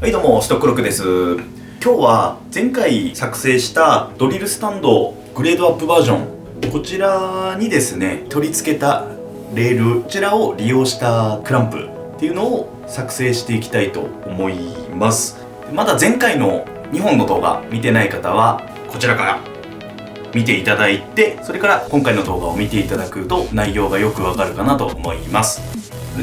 はいどうも、ストックロックです。今日は前回作成したドリルスタンドグレードアップバージョン、こちらにですね取り付けたレール、こちらを利用したクランプっていうのを作成していきたいと思います。まだ前回の2本の動画見てない方はこちらから見ていただいて、それから今回の動画を見ていただくと内容がよくわかるかなと思います。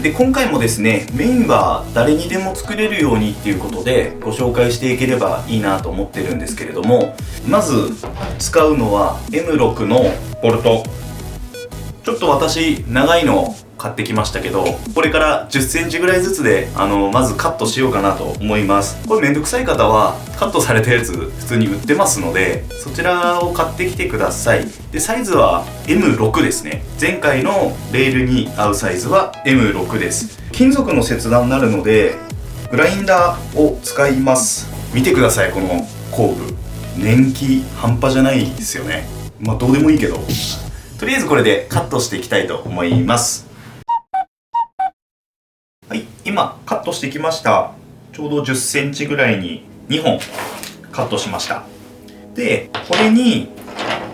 で、今回もですね、メインは誰にでも作れるようにっていうことでご紹介していければいいなと思ってるんですけれども、まず使うのは M6 のボルト。ちょっと私長いの買ってきましたけど、これから10センチぐらいずつでまずカットしようかなと思います。これめんどくさい方はカットされたやつ普通に売ってますので、そちらを買ってきてください。で、サイズは M6 ですね。前回のレールに合うサイズは M6 です。金属の切断になるのでグラインダーを使います。見てください、この工具、年季半端じゃないですよね。まあどうでもいいけど、とりあえずこれでカットしていきたいと思います。はい、今カットしてきました。ちょうど10センチぐらいに2本カットしました。で、これに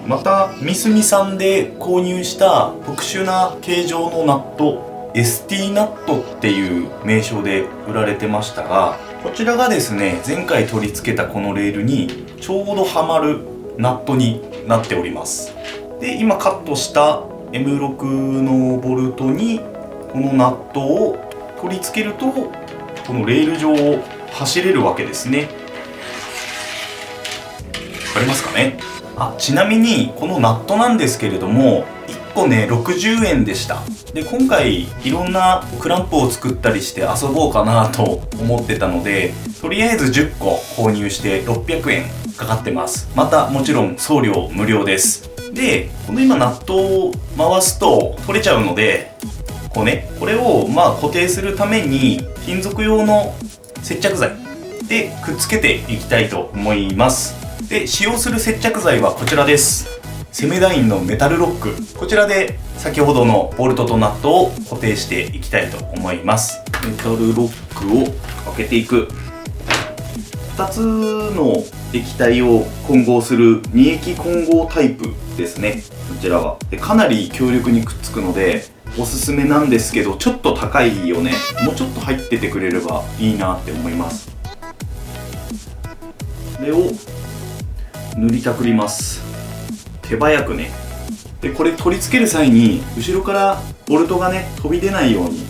またミスミさんで購入した特殊な形状のナット、ST ナットっていう名称で売られてましたが、こちらがですね、前回取り付けたこのレールにちょうどはまるナットになっております。で、今カットした M6 のボルトにこのナットを取り付けると、このレール上を走れるわけですね。わかりますかね。ちなみにこのナットなんですけれども、1個ね60円でした。で、今回いろんなクランプを作ったりして遊ぼうかなと思ってたので、とりあえず10個購入して600円かかってます。またもちろん送料無料です。で、この今ナットを回すと取れちゃうので、これを固定するために金属用の接着剤でくっつけていきたいと思います。で、使用する接着剤はこちらです。セメダインのメタルロック。こちらで先ほどのボルトとナットを固定していきたいと思います。メタルロックを開けていく。2つの液体を混合する二液混合タイプですね。こちらはでかなり強力にくっつくのでおすすめなんですけど、ちょっと高いよね。もうちょっと入っててくれればいいなって思います。これを塗りたくります。手早くね。で、これ取り付ける際に後ろからボルトがね飛び出ないように、こ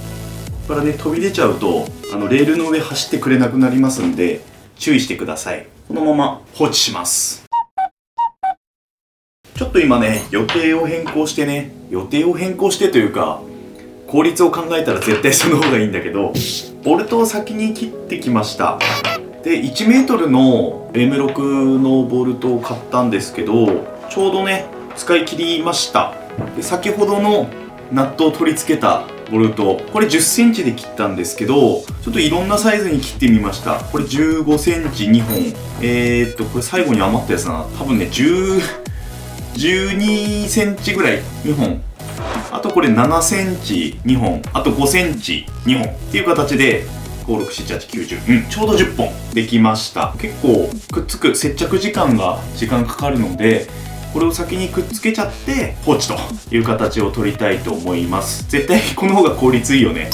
こからね飛び出ちゃうとレールの上走ってくれなくなりますんで注意してください。このまま放置します。ちょっと今ね予定を変更してというか、効率を考えたら絶対その方がいいんだけど、ボルトを先に切ってきました。で、1メートルの M6 のボルトを買ったんですけど、ちょうどね使い切りました。で、先ほどのナットを取り付けたボルト、これ10センチで切ったんですけど、ちょっといろんなサイズに切ってみました。これ15センチ2本、これ最後に余ったやつだな。多分ね12センチぐらい2本、あとこれ7センチ2本、あと5センチ2本っていう形で5、6、7、8、9、10、ちょうど10本できました。結構くっつく接着時間かかるので、これを先にくっつけちゃって放置という形を取りたいと思います。絶対この方が効率いいよね。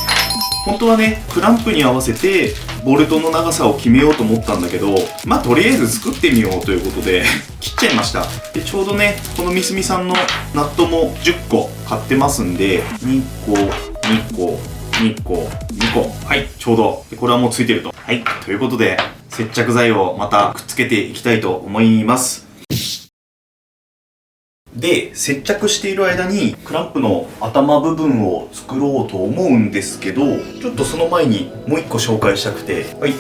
本当はねクランプに合わせてボルトの長さを決めようと思ったんだけど、とりあえず作ってみようということで切っちゃいました。で、ちょうどねこのミスミさんのナットも10個買ってますんで、2個2個2個2個、はい、ちょうど。で、これはもうついてると。はい、ということで接着剤をまたくっつけていきたいと思います。で、接着している間にクランプの頭部分を作ろうと思うんですけど、ちょっとその前にもう一個紹介したくて、はい、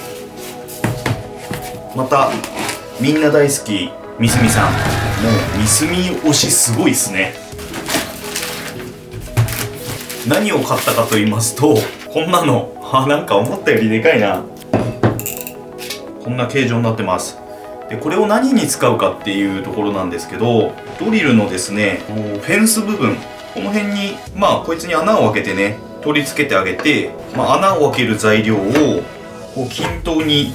またみんな大好きミスミさん、もうミスミ推しすごいっすね。何を買ったかと言いますと、こんなのなんか思ったよりでかいな。こんな形状になってます。で、これを何に使うかっていうところなんですけど、ドリルのですねフェンス部分、この辺にこいつに穴を開けてね取り付けてあげて、穴を開ける材料をこう均等に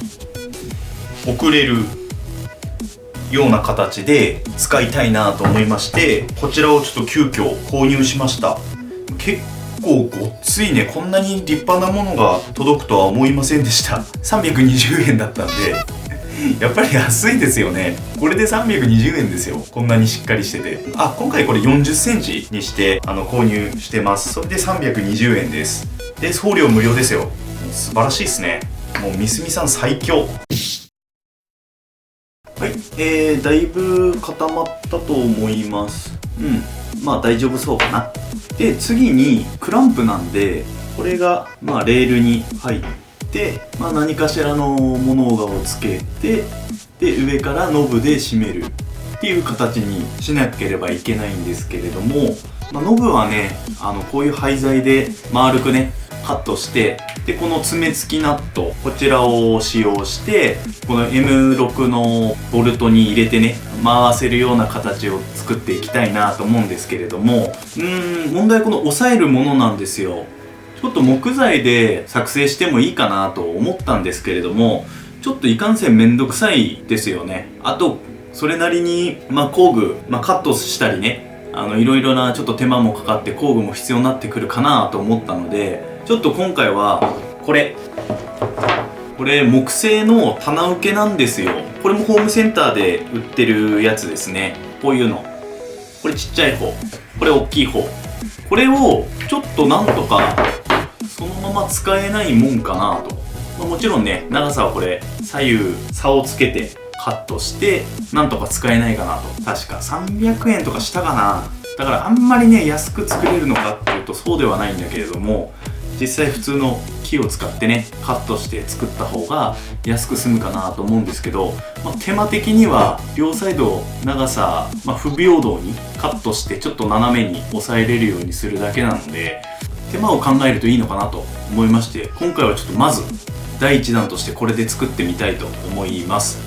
送れるような形で使いたいなと思いまして、こちらをちょっと急遽購入しました。結構ごっついね。こんなに立派なものが届くとは思いませんでした。320円だったんでやっぱり安いですよね。これで320円ですよ。こんなにしっかりしてて。今回これ40センチにして購入してます。それで320円です。で、送料無料ですよ。素晴らしいですね。もうみすみさん最強。はい、だいぶ固まったと思います。まあ大丈夫そうかな。で、次にクランプなんで、これがレールに入って、何かしらの物をつけて、で上からノブで締めるっていう形にしなければいけないんですけれども、ノブはね、こういう廃材で丸くねカットして、でこの爪付きナット、こちらを使用して、この M6 のボルトに入れてね回せるような形を作っていきたいなと思うんですけれども、問題はこの押さえるものなんですよ。ちょっと木材で作成してもいいかなと思ったんですけれども、ちょっといかんせんめんどくさいですよね。あとそれなりに工具、カットしたりね、いろいろなちょっと手間もかかって工具も必要になってくるかなと思ったので、ちょっと今回はこれ木製の棚受けなんですよ。これもホームセンターで売ってるやつですね。こういうの、これちっちゃい方、これ大きい方、これをちょっとなんとかそのまま使えないもんかなと。もちろんね、長さはこれ左右差をつけてカットしてなんとか使えないかなと。確か300円とかしたかな。だからあんまりね安く作れるのかっていうとそうではないんだけれども、実際普通の木を使ってねカットして作った方が安く済むかなと思うんですけど、手間的には両サイド長さ、不平等にカットしてちょっと斜めに押さえれるようにするだけなので、手間を考えるといいのかなと思いまして、今回はちょっとまず第一弾としてこれで作ってみたいと思います。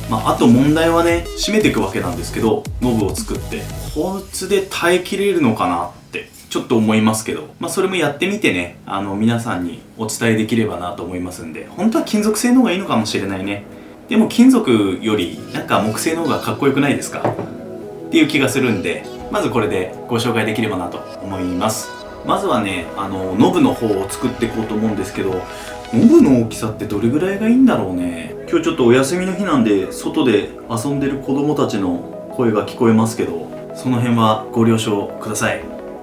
あと問題はね、締めていくわけなんですけど、ノブを作ってこいつで耐えきれるのかなってちょっと思いますけど、それもやってみてね、皆さんにお伝えできればなと思いますんで、本当は金属製の方がいいのかもしれないね。でも金属よりなんか木製の方がかっこよくないですかっていう気がするんで、まずこれでご紹介できればなと思います。まずはね、ノブの方を作っていこうと思うんですけど、ノブの大きさってどれぐらいがいいんだろうね。今日ちょっとお休みの日なんで外で遊んでる子供たちの声が聞こえますけど、その辺はご了承ください。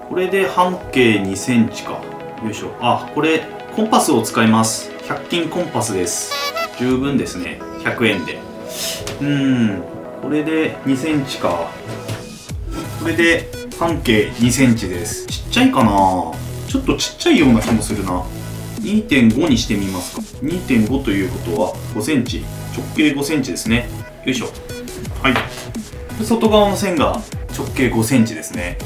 これで半径2センチか。よいしょ。これコンパスを使います。100均コンパスです。十分ですね。100円で。これで2センチか。これで半径2センチです。ちっちゃいかな。ちょっとちっちゃいような気もするな。2.5 にしてみますか。2.5 ということは5センチ。直径5センチですね。よいしょ。はい。で外側の線が直径5センチですね。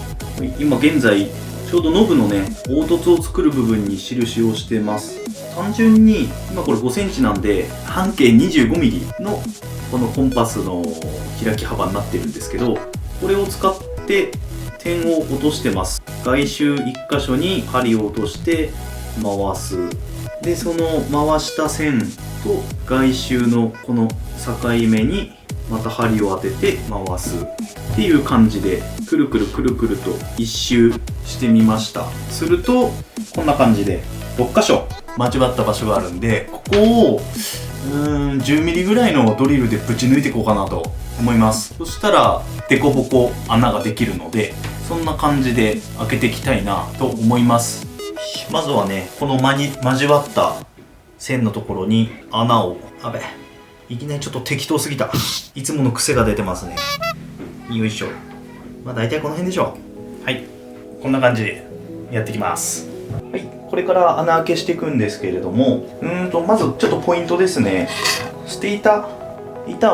今現在ちょうどノブのね凹凸を作る部分に印をしてます。単純に今これ5センチなんで半径 25mm のこのコンパスの開き幅になってるんですけど、これを使って点を落としてます。外周1箇所に針を落として回す。でその回した線と外周のこの境目にまた針を当てて回すっていう感じでくるくるくるくると一周してみました。するとこんな感じで6箇所間違った場所があるんで、ここを10ミリぐらいのドリルでぶち抜いていこうかなと思います。そしたらデコボコ穴ができるので、そんな感じで開けていきたいなと思います。まずはね、この交わった線のところに穴を、いきなりちょっと適当すぎた。いつもの癖が出てますね。よいしょ。大体この辺でしょう。はい、こんな感じでやっていきます。はい、これから穴開けしていくんですけれども、まずちょっとポイントですね。捨て板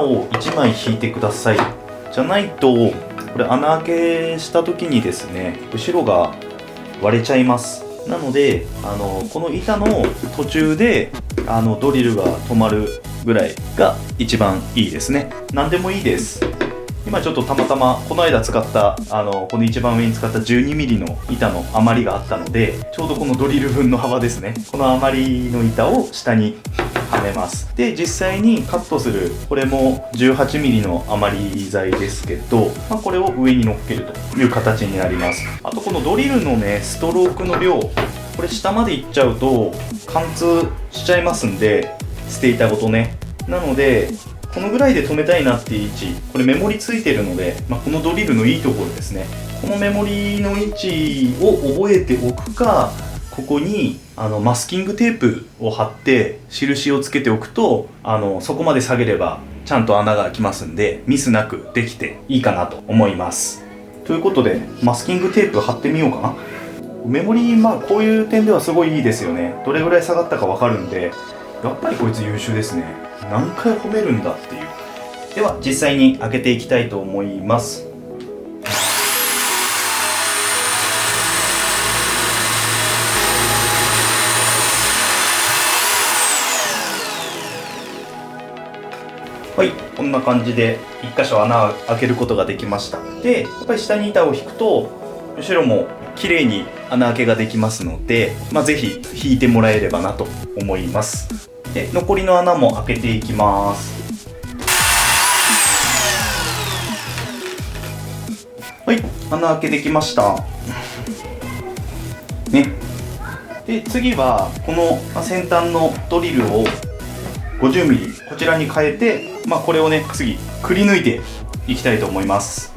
を1枚引いてください。じゃないとこれ穴開けした時にですね、後ろが割れちゃいます。なのでこの板の途中でドリルが止まるぐらいが一番いいですね。何でもいいです。今ちょっとたまたまこの間使ったこの一番上に使った 12mm の板の余りがあったので、ちょうどこのドリル分の幅ですね、この余りの板を下にはめます。で実際にカットするこれも 18mm の余り材ですけど、これを上に乗っけるという形になります。あとこのドリルのねストロークの量、これ下までいっちゃうと貫通しちゃいますんで、捨て板ごとね。なのでこのぐらいで止めたいなっていう位置、これメモリついてるので、このドリルのいいところですね。このメモリの位置を覚えておくか、ここにマスキングテープを貼って印をつけておくと、そこまで下げればちゃんと穴が開きますんで、ミスなくできていいかなと思います。ということでマスキングテープ貼ってみようかな。メモリこういう点ではすごいいいですよね。どれぐらい下がったか分かるんで、やっぱりこいつ優秀ですね。何回褒めるんだっていう。では実際に開けていきたいと思います。はい、こんな感じで1箇所穴を開けることができました。でやっぱり下に板を引くと後ろも綺麗に穴開けができますので、ぜひ引いてもらえればなと思います。で残りの穴も開けていきます。はい、穴開けできましたね。で次はこの先端のドリルを 50mm こちらに変えて、これをね次くり抜いていきたいと思います。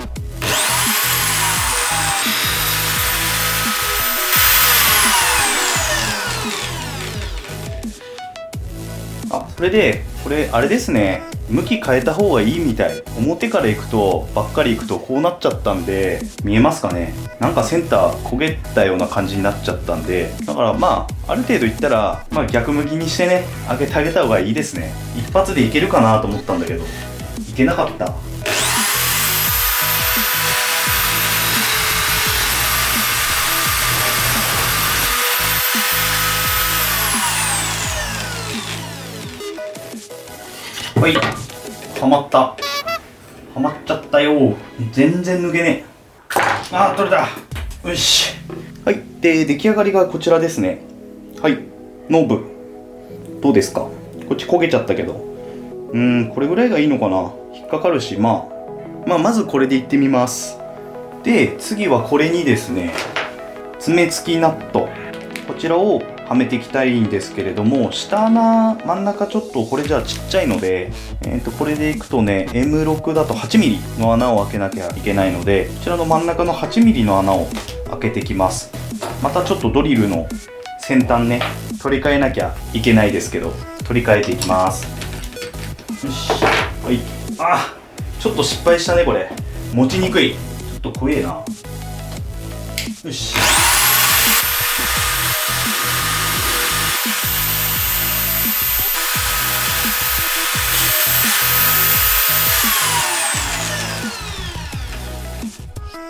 それでこれあれですね、向き変えた方がいいみたい。表から行くとばっかり行くとこうなっちゃったんで、見えますかね、なんかセンター焦げたような感じになっちゃったんで、だからある程度いったら、逆向きにしてね開けてあげた方がいいですね。一発でいけるかなと思ったんだけどいけなかった。はい、はまった。はまっちゃったよ。全然抜けねえ。取れた。よし。はい、で出来上がりがこちらですね。はい、ノーブどうですか。こっち焦げちゃったけど、これぐらいがいいのかな。引っかかるし、まずこれでいってみます。で次はこれにですね、爪付きナット、こちらをはめていきたいんですけれども、下穴真ん中ちょっとこれじゃあちっちゃいので、これでいくとね M6 だと 8mm の穴を開けなきゃいけないので、こちらの真ん中の 8mm の穴を開けていきます。またちょっとドリルの先端ね取り替えなきゃいけないですけど、取り替えていきます。よし、はい。ちょっと失敗したね。これ持ちにくい。ちょっと怖えな。よし。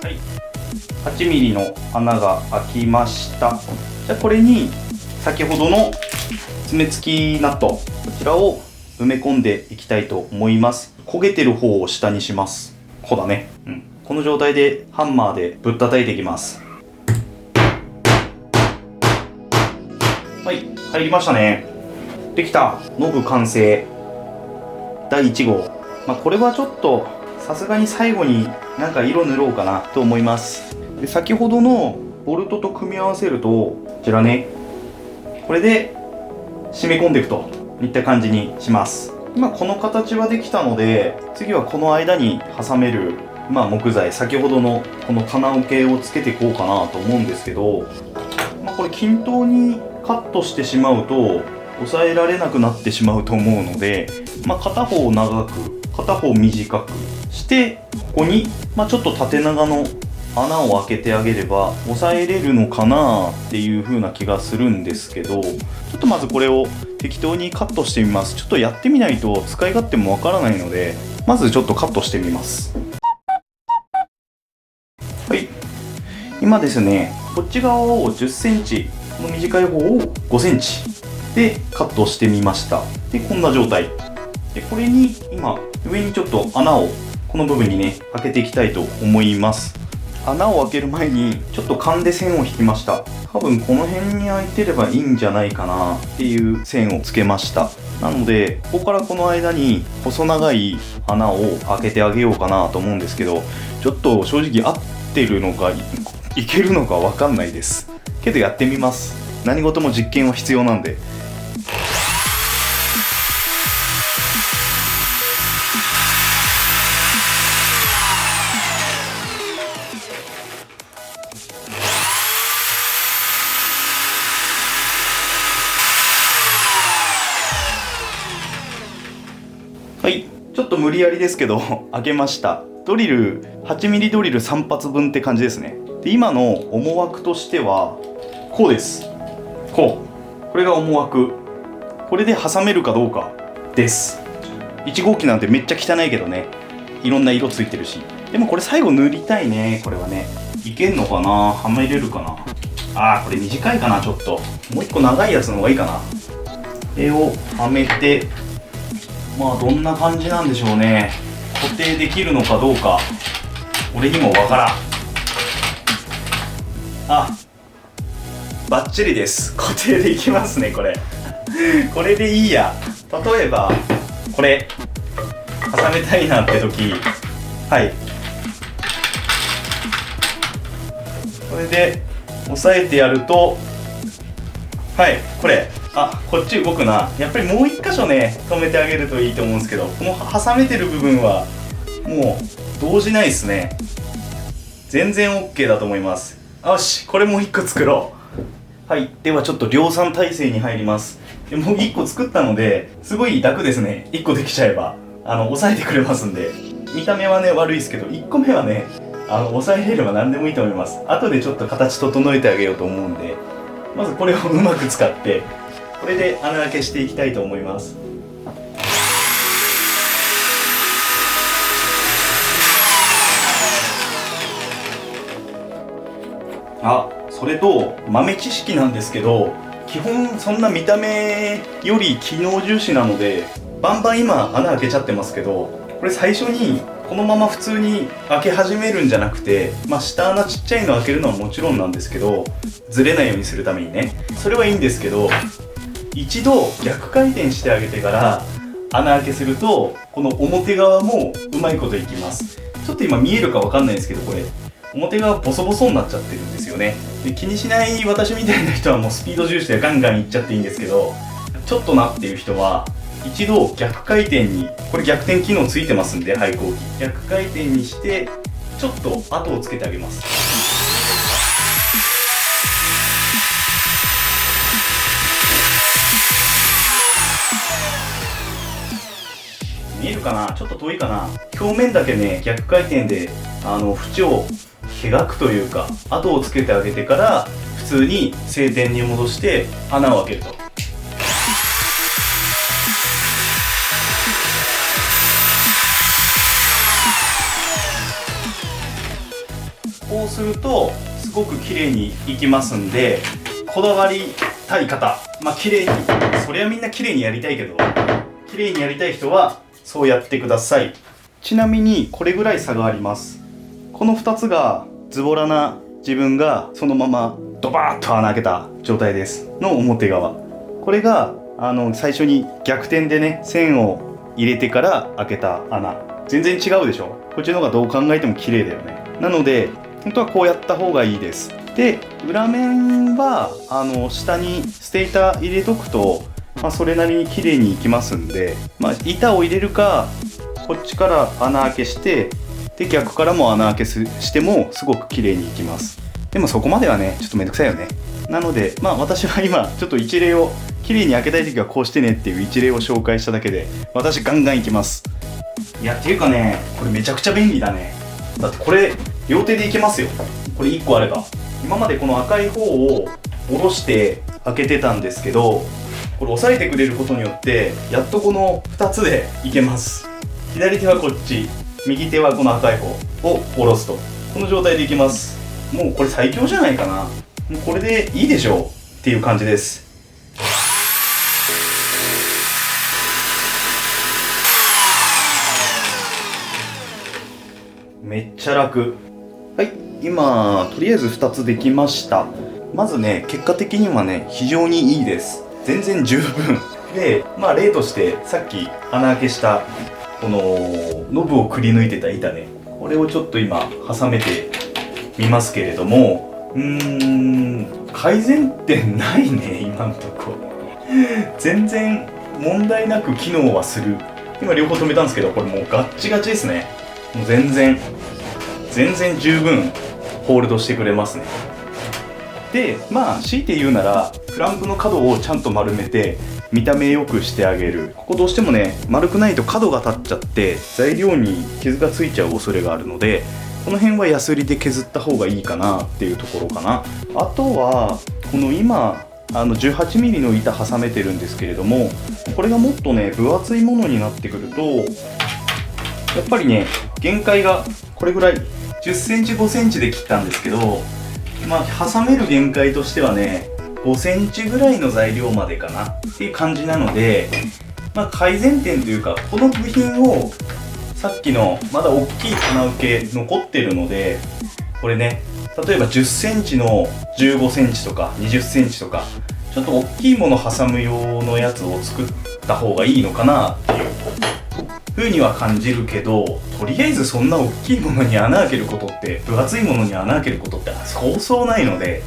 はい、8mm の穴が開きました。じゃあこれに先ほどの爪付きナット、こちらを埋め込んでいきたいと思います。焦げてる方を下にします。こうだね、この状態でハンマーでぶったたいていきます。はい、入りましたね。できた。ノブ完成。第1号。これはちょっとさすがに最後になんか色塗ろうかなと思います。で先ほどのボルトと組み合わせると、こちらね、これで締め込んでいくといった感じにします。今この形はできたので、次はこの間に挟める、木材、先ほどのこの棚受けをつけていこうかなと思うんですけど、これ均等にカットしてしまうと抑えられなくなってしまうと思うので、片方を長く片方短くして、ここに、ちょっと縦長の穴を開けてあげれば抑えれるのかなっていう風な気がするんですけど、ちょっとまずこれを適当にカットしてみます。ちょっとやってみないと使い勝手もわからないので、まずちょっとカットしてみます。はい、今ですね、こっち側を10センチ、この短い方を5センチでカットしてみました。でこんな状態で、これに今上にちょっと穴をこの部分にね開けていきたいと思います。穴を開ける前にちょっと勘で線を引きました。多分この辺に開いてればいいんじゃないかなっていう線をつけました。なのでここからこの間に細長い穴を開けてあげようかなと思うんですけど、ちょっと正直合ってるのかいけるのかわかんないですけど、やってみます。何事も実験は必要なんで。はい、ちょっと無理やりですけど開けました。ドリル 8mm ドリル3発分って感じですね。で今の思惑としてはこうです。これが思惑。これで挟めるかどうかです。1号機なんてめっちゃ汚いけどね、いろんな色ついてるし。でもこれ最後塗りたいね。これはねいけんのかな、はめれるかな。これ短いかな。ちょっともう1個長いやつの方がいいかな。これをはめて、どんな感じなんでしょうね。固定できるのかどうか俺にもわからん。バッチリです。固定できますね。これこれでいいや。例えばこれ挟めたいなって時、これで押さえてやると、これこっち動くな。やっぱりもう一箇所ね止めてあげるといいと思うんですけど、この挟めてる部分はもう動じないですね。全然 OK だと思います。よし、これもう一個作ろう。ではちょっと量産体制に入ります。でもう一個作ったのですごい楽ですね。一個できちゃえば押さえてくれますんで。見た目はね悪いですけど、1個目はね押さえれれば何でもいいと思います。後でちょっと形整えてあげようと思うんで、まずこれをうまく使ってこれで穴開けしていきたいと思います。それと豆知識なんですけど、基本そんな見た目より機能重視なのでバンバン今穴開けちゃってますけど、これ最初にこのまま普通に開け始めるんじゃなくて、下穴ちっちゃいの開けるのはもちろんなんですけど、ずれないようにするためにね、それはいいんですけど、一度逆回転してあげてから穴開けするとこの表側もうまいこといきます。ちょっと今見えるかわかんないですけど、これ表側ボソボソになっちゃってるんですよね。で気にしない私みたいな人はもうスピード重視でガンガンいっちゃっていいんですけど、ちょっとなっていう人は一度逆回転に、これ逆転機能ついてますんで、廃校機逆回転にしてちょっと後をつけてあげます。見えるかな、ちょっと遠いかな。表面だけね逆回転で縁を描くというか後をつけてあげてから普通に晴天に戻して穴を開けると。こうするとすごく綺麗にいきますんで、こだわりたい方、綺麗に、そりゃみんな綺麗にやりたいけど、綺麗にやりたい人はそうやってください。ちなみにこれぐらい差があります。この2つがズボラな自分がそのままドバーッと穴開けた状態ですの表側。これが最初に逆転でね線を入れてから開けた穴。全然違うでしょ。こっちの方がどう考えても綺麗だよね。なので本当はこうやった方がいいです。で裏面は下にステーター入れとくと、それなりに綺麗にいきますんで、板を入れるかこっちから穴開けしてで逆からも穴開けしてもすごく綺麗にいきます。でもそこまではねちょっとめんどくさいよね。なので私は今ちょっと一例を、綺麗に開けたい時はこうしてねっていう一例を紹介しただけで、私ガンガンいきます。いやっていうかね、これめちゃくちゃ便利だね。だってこれ両手でいけますよ。これ1個あれば。今までこの赤い方を下ろして開けてたんですけど、これ押さえてくれることによってやっとこの2つでいけます。左手はこっち、右手はこの赤い方を下ろすと、この状態でいきます。もうこれ最強じゃないかな。もうこれでいいでしょうっていう感じです。めっちゃ楽。はい、今とりあえず2つできました。まずね、結果的にはね、非常にいいです。全然十分で、例としてさっき穴開けしたこのノブをくり抜いてた板ね、これをちょっと今挟めてみますけれども、改善点ないね、今のとこ全然問題なく機能はする。今両方止めたんですけど、これもうガッチガチですね。もう全然十分ホールドしてくれますね。で、強いて言うならクランプの角をちゃんと丸めて見た目良くしてあげる。ここどうしてもね、丸くないと角が立っちゃって材料に傷がついちゃう恐れがあるので、この辺はヤスリで削った方がいいかなっていうところかな。あとはこの今18mm の板挟めてるんですけれども、これがもっとね分厚いものになってくるとやっぱりね、限界がこれぐらい10センチ5センチで切ったんですけど、挟める限界としてはね5センチぐらいの材料までかなっていう感じなので、改善点というか、この部品をさっきのまだ大きい棚受け残ってるので、これね、例えば10センチの15センチとか20センチとかちょっと大きいもの挟む用のやつを作った方がいいのかなっていう風には感じるけど、とりあえずそんな大きいものに穴開けることって、分厚いものに穴開けることってそうそうないので、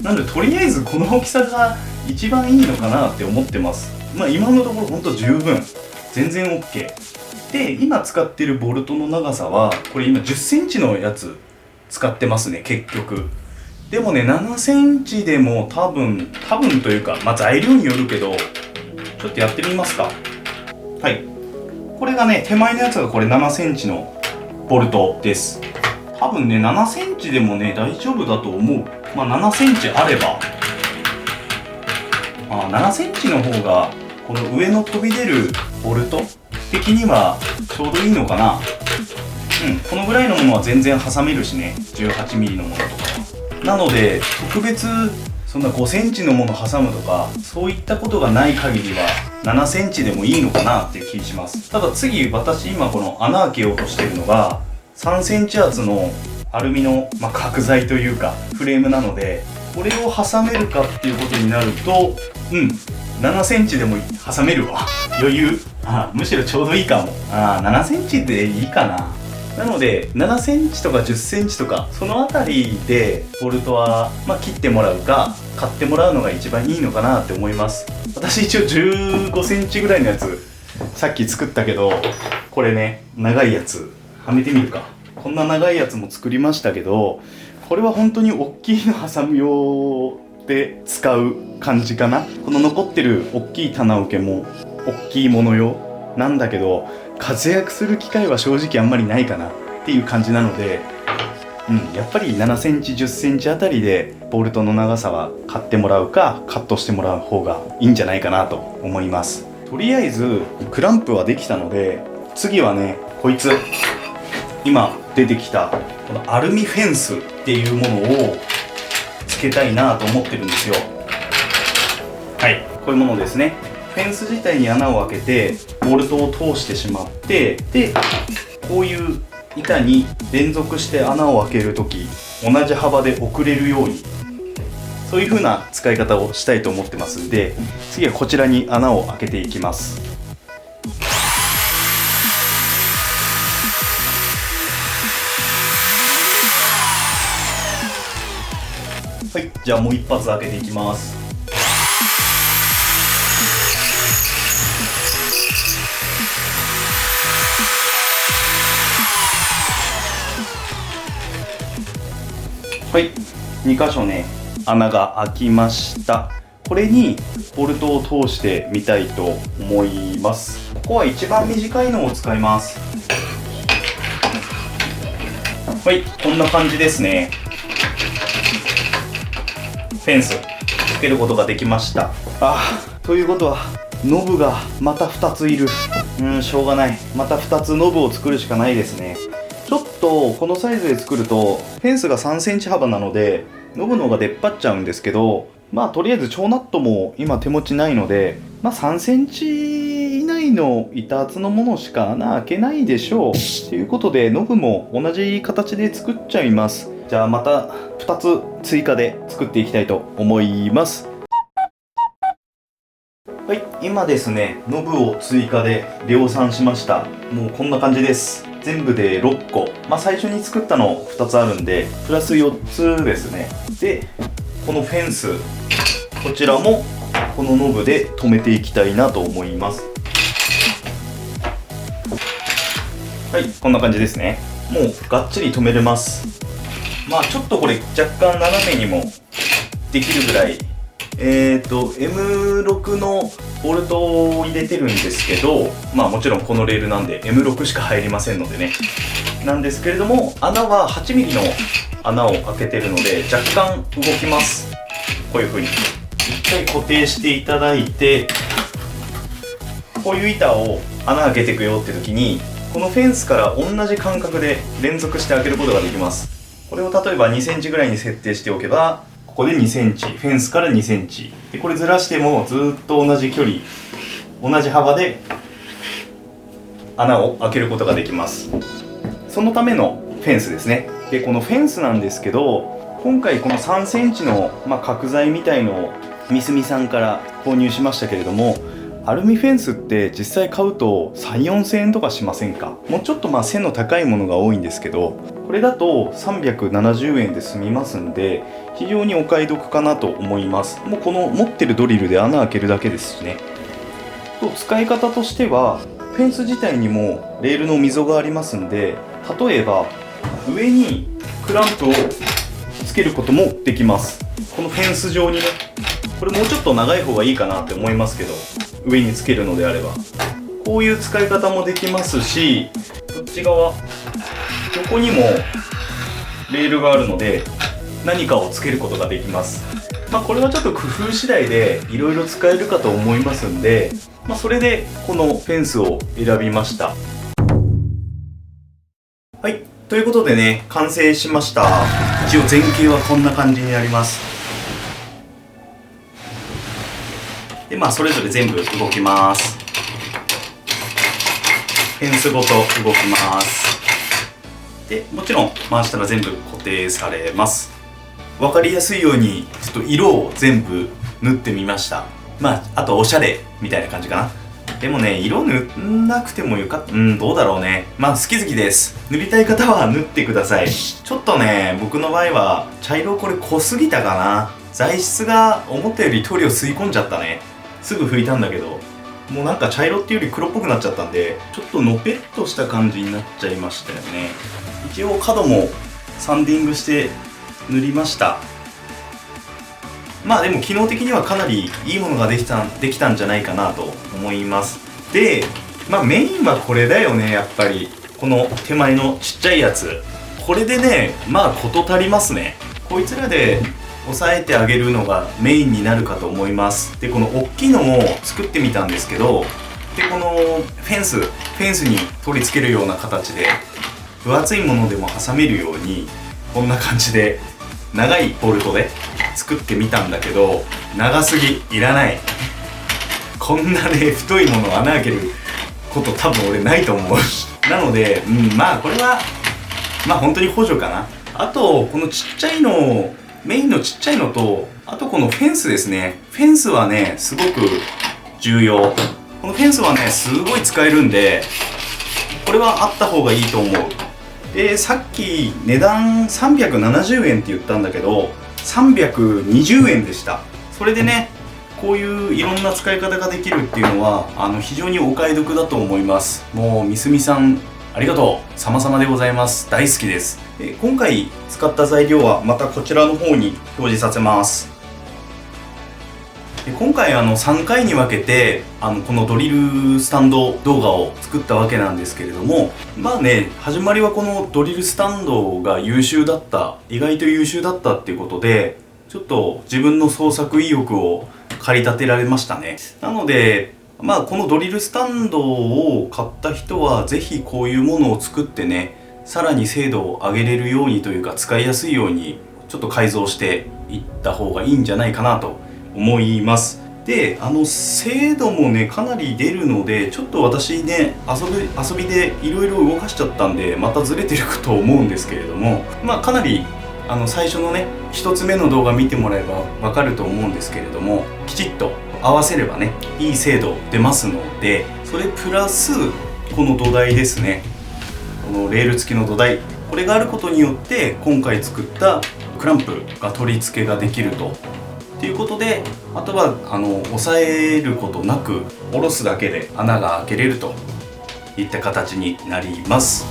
なのでとりあえずこの大きさが一番いいのかなって思ってます。今のところほんと十分全然 OK で、今使ってるボルトの長さはこれ今10センチのやつ使ってますね結局。でもね、7センチでも多分というか、材料によるけど、ちょっとやってみますか。はい、これがね、手前のやつがこれ7センチのボルトです。多分ね、7センチでもね大丈夫だと思う。7センチあれば、7センチの方がこの上の飛び出るボルト的にはちょうどいいのかな。このぐらいのものは全然挟めるしね、18mm のものとかは。なので特別そんな5センチのもの挟むとかそういったことがない限りは7センチでもいいのかなっていう気します。ただ次、私今この穴開けようとしてるのが3センチ厚のアルミの、角材というかフレームなので、これを挟めるかっていうことになると、7センチでも挟めるわ余裕。むしろちょうどいいかも。7センチでいいかな。なので7センチとか10センチとかそのあたりでボルトは、切ってもらうか買ってもらうのが一番いいのかなって思います。私一応15センチぐらいのやつさっき作ったけど、これね、長いやつはめてみるか。こんな長いやつも作りましたけど、これは本当に大きいの挟む用で使う感じかな。この残ってる大きい棚受けも大きいもの用なんだけど、活躍する機会は正直あんまりないかなっていう感じなので、やっぱり7センチ10センチあたりでボルトの長さは買ってもらうかカットしてもらう方がいいんじゃないかなと思います。とりあえずクランプはできたので、次はね、こいつ今出てきたこのアルミフェンスっていうものをつけたいなと思ってるんですよ。はい、こういうものですね。フェンス自体に穴を開けてボルトを通してしまって、でこういう板に連続して穴を開けるとき同じ幅で送れるように、そういう風な使い方をしたいと思ってますんで、次はこちらに穴を開けていきます。はい、じゃあもう一発開けていきます。はい、2箇所ね、穴が開きました。これにボルトを通してみたいと思います。ここは一番短いのを使います。はい、こんな感じですね。フェンスつけることができました。ということはノブがまた2ついる。しょうがない、また2つノブを作るしかないですね。ちょっとこのサイズで作るとフェンスが3センチ幅なのでノブの方が出っ張っちゃうんですけど、まあとりあえず超ナットも今手持ちないので、まあ3センチ以内の板厚のものしか穴開けないでしょう。ということでノブも同じ形で作っちゃいます。じゃあまた2つ追加で作っていきたいと思います。はい、今ですね、ノブを追加で量産しました。もうこんな感じです。全部で6個。まあ最初に作ったの2つあるんで、プラス4つですね。で、このフェンス、こちらもこのノブで留めていきたいなと思います。はい、こんな感じですね。もうがっちり留めれます。まあちょっとこれ若干斜めにもできるぐらいM6 のボルトを入れてるんですけど、まあもちろんこのレールなんで M6 しか入りませんのでね、なんですけれども、穴は 8mm の穴を開けてるので若干動きます。こういう風に一回固定していただいて、こういう板を穴開けていくよって時に、このフェンスから同じ間隔で連続して開けることができます。これを例えば2センチぐらいに設定しておけば、ここで2センチ、フェンスから2センチで、これずらしてもずっと同じ距離、同じ幅で穴を開けることができます。そのためのフェンスですね。でこのフェンスなんですけど、今回この3センチの、角材みたいのをミスミさんから購入しましたけれども、アルミフェンスって実際買うと3、4千円とかしませんか？もうちょっと背の高いものが多いんですけど、これだと370円で済みますんで、非常にお買い得かなと思います。もうこの持ってるドリルで穴開けるだけですしね。と使い方としては、フェンス自体にもレールの溝がありますんで、例えば上にクランプをつけることもできます。このフェンス上にね、これもうちょっと長い方がいいかなって思いますけど、上につけるのであればこういう使い方もできますし、こっち側横にもレールがあるので何かをつけることができます。これはちょっと工夫次第でいろいろ使えるかと思いますんで、それでこのフェンスを選びました。はい、ということでね、完成しました。一応前傾はこんな感じになります。でそれぞれ全部動きます。フェンスごと動きます。でもちろん回したら全部固定されます。分かりやすいようにちょっと色を全部塗ってみました。あとおしゃれみたいな感じかな。でもね、色塗んなくてもよかった。どうだろうね。好き好きです。塗りたい方は塗ってください。ちょっとね、僕の場合は茶色これ濃すぎたかな。材質が思ったより塗料吸い込んじゃったね。すぐ拭いたんだけど、もうなんか茶色っていうより黒っぽくなっちゃったんで、ちょっとのぺっとした感じになっちゃいましたよね。一応角もサンディングして塗りました。でも機能的にはかなりいいものができたんじゃないかなと思います。でメインはこれだよね。やっぱりこの手前のちっちゃいやつ、これでね事足りますね。こいつらで押さえてあげるのがメインになるかと思います。でこの大きいのも作ってみたんですけど、でこのフェンスに取り付けるような形で分厚いものでも挟めるように、こんな感じで長いボルトで作ってみたんだけど、長すぎ、いらない。こんなね太いものを穴開けること多分俺ないと思うなのでこれは本当に補助かな。あとこのちっちゃいの、メインのちっちゃいのと、あとこのフェンスですね。フェンスはねすごく重要。このフェンスはねすごい使えるんで、これはあった方がいいと思う。でさっき値段370円って言ったんだけど、320円でした。それでね、こういういろんな使い方ができるっていうのは非常にお買い得だと思います。もうみすみさんありがとう、様々でございます。大好きです。今回使った材料はまたこちらの方に表示させます。今回3回に分けてこのドリルスタンド動画を作ったわけなんですけれども、始まりはこのドリルスタンドが優秀だった、意外と優秀だったっていうことで、ちょっと自分の創作意欲を駆り立てられましたね。なのでこのドリルスタンドを買った人はぜひこういうものを作ってね、さらに精度を上げれるようにというか、使いやすいようにちょっと改造していった方がいいんじゃないかなと思います。で精度もねかなり出るので、ちょっと私ね遊びでいろいろ動かしちゃったんでまたずれてると思うんですけれども、かなり最初のね1つ目の動画見てもらえばわかると思うんですけれども、きちっと合わせればねいい精度出ますので、それプラスこの土台ですね、このレール付きの土台、これがあることによって今回作ったクランプが取り付けができるということで、あとは押さえることなく下ろすだけで穴が開けれるといった形になります。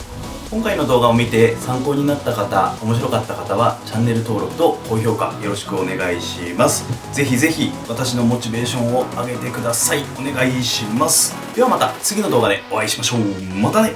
今回の動画を見て参考になった方、面白かった方はチャンネル登録と高評価よろしくお願いします。ぜひぜひ私のモチベーションを上げてください。お願いします。ではまた次の動画でお会いしましょう。またね。